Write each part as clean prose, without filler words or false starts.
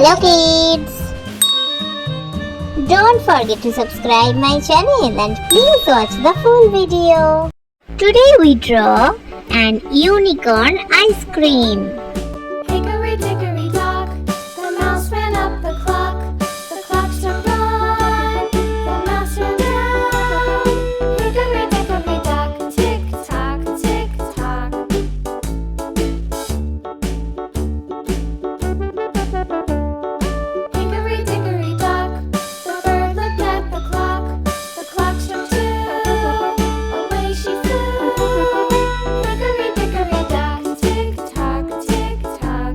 Hello kids! Don't forget to subscribe my channel and please watch the full video. Today we draw an unicorn ice cream. Hickory, dickory, dock, the mouse ran up the clock. The clock struck one, the mouse ran down. Hickory, dickory, dock, tick tock, tick tock. Hickory, dickory, dock, the bird looked at the clock. The clock struck two, away she flew. Hickory, dickory, dock, tick tock, tick tock.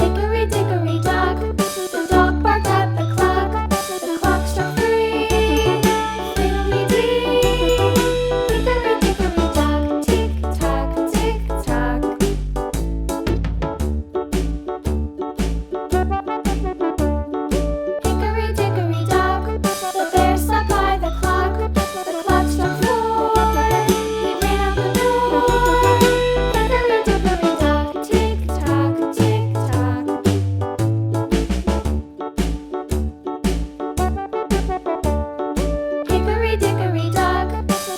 Hickory, dickory, dock, the dog barked at the clock. The clock struck three, fiddly-dee. Hickory, dickory, dock, tick tock, tick tock. Hickory, dickory, dock, the bear sat by the clock. The clock struck four, he ran out the door. Hickory, dickory, dock, tick tock, tick tock. Hickory, dickory, dock,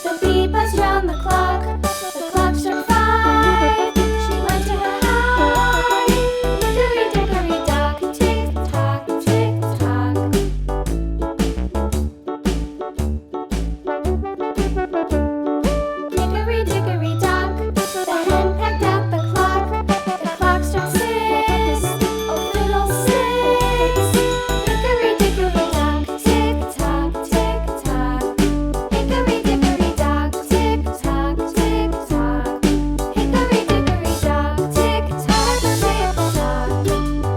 the bee buzzed round the clock. The clock struck five, she went to her hive. Hickory, dickory, dock, tick tock, tick tock. Hickory, dickory, dock, the hen pecked at the clock. The clock struck six, oh fiddlesticks. Hickory, dickory, dock, tick tock, tick tock. Hickory, dickory, dock, tick tock, tick tock. Hickory, dickory, dock, tick tock, tick tock.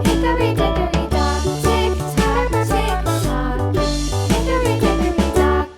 Hickory, dickory, dock, tick tock, tick tock. Hickory, dickory, dock.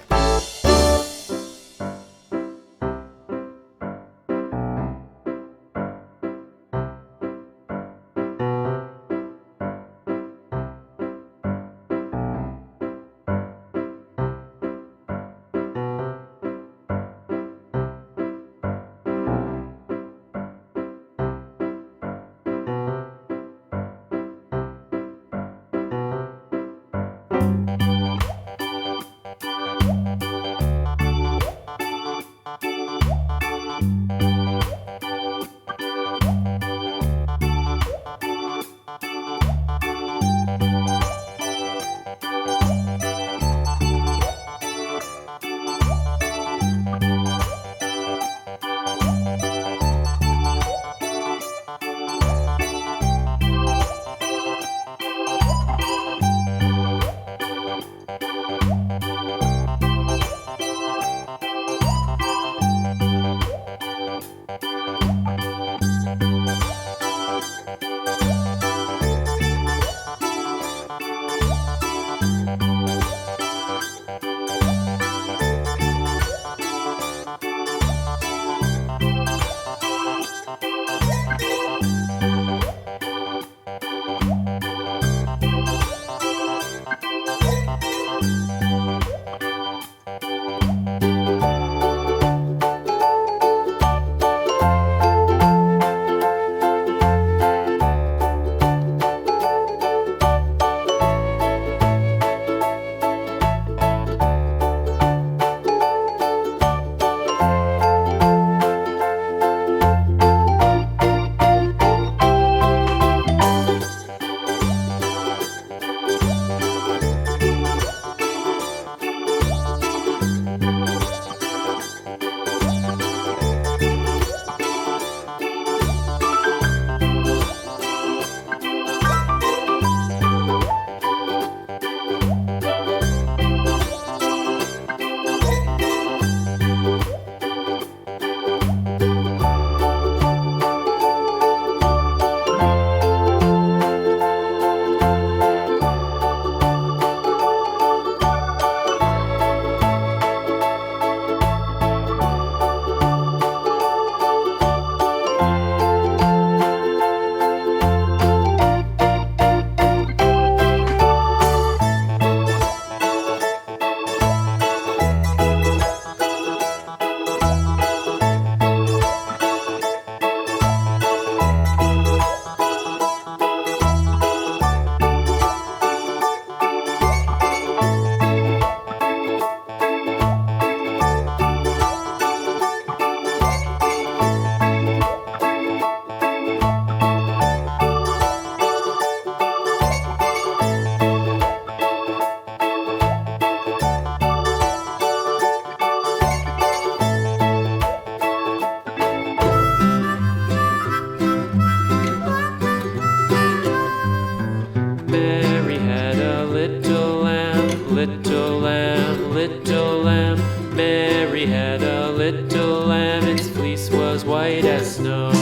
little lamb, little lamb, little lamb. Mary had a little lamb, its fleece was white as snow.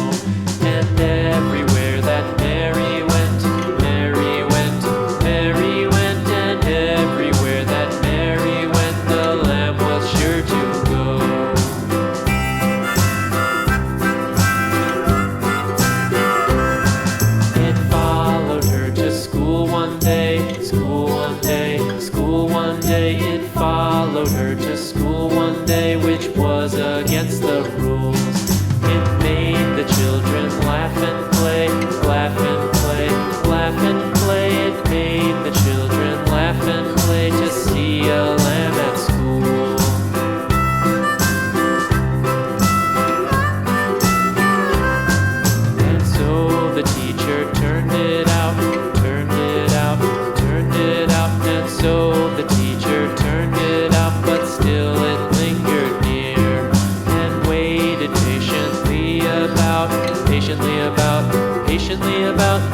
And everywhere that Mary went, Mary went, Mary went, and everywhere that Mary went, the lamb was sure to go. It followed her to school one day, school one day, school one day. It followed her to school one day, which was against the rules. It made the children laugh and play, laugh and play, laugh and play. It made the children laugh and play to see a lamb at school. And so the teacher turned it out, turned it out, turned it out. And so the teacher turned it out, but still it lingered near and waited patiently about,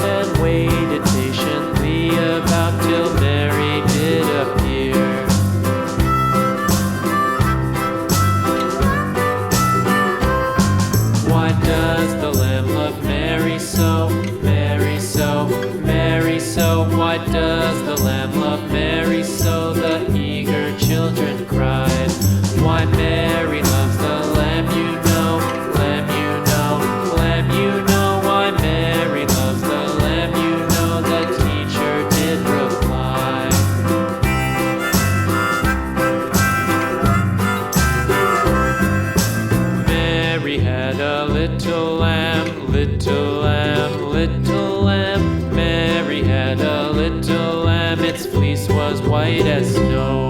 and waited patiently about till Mary did appear. Why does the lamb love Mary so, Mary so, Mary so? Why does the lamb love Mary so? The eager children cried. Why Mary loves the lamb, you know, lamb, you know, lamb, you know. Why Mary loves the lamb, you know, the teacher did reply. Mary had a little lamb, little lamb, little lamb. Mary had a little lamb, its fleece was white as snow.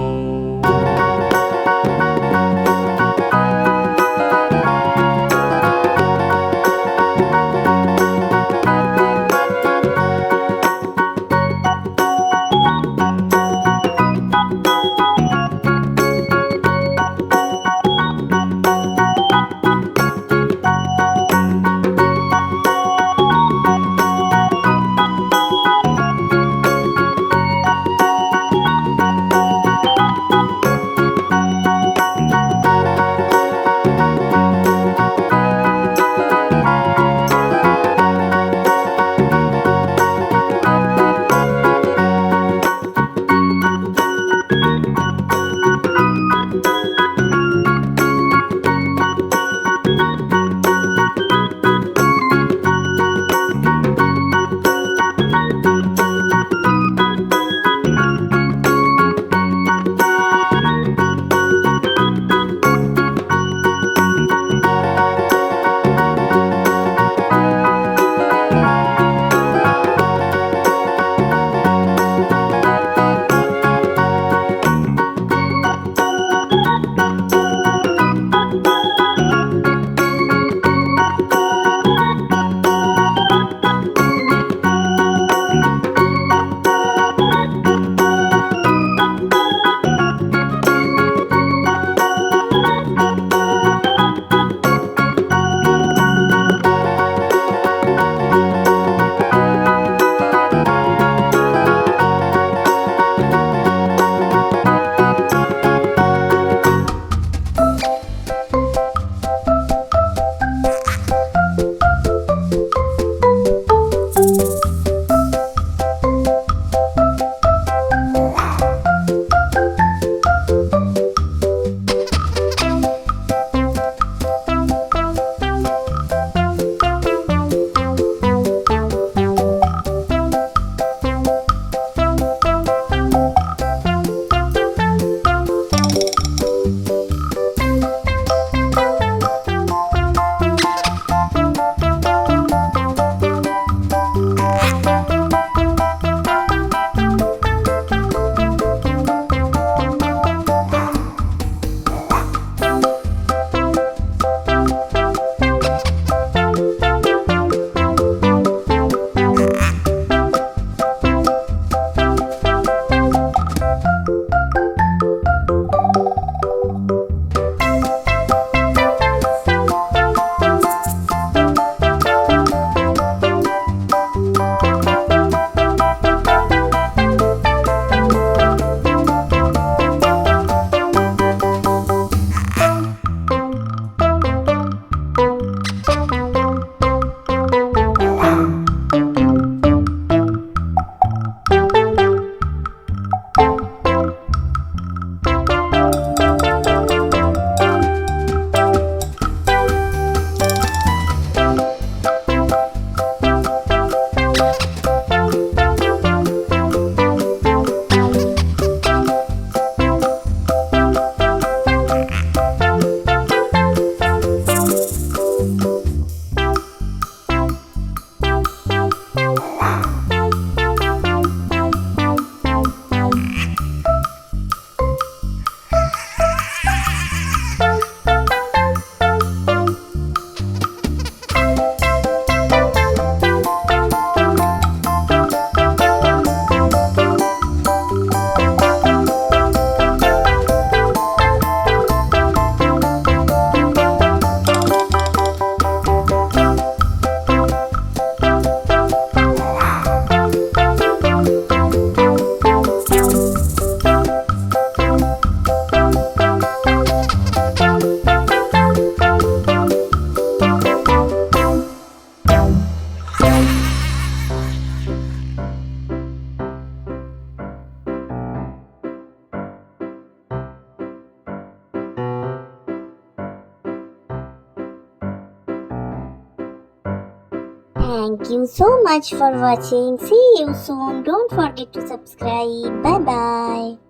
Thank you so much for watching. See you soon. Don't forget to subscribe. Bye bye.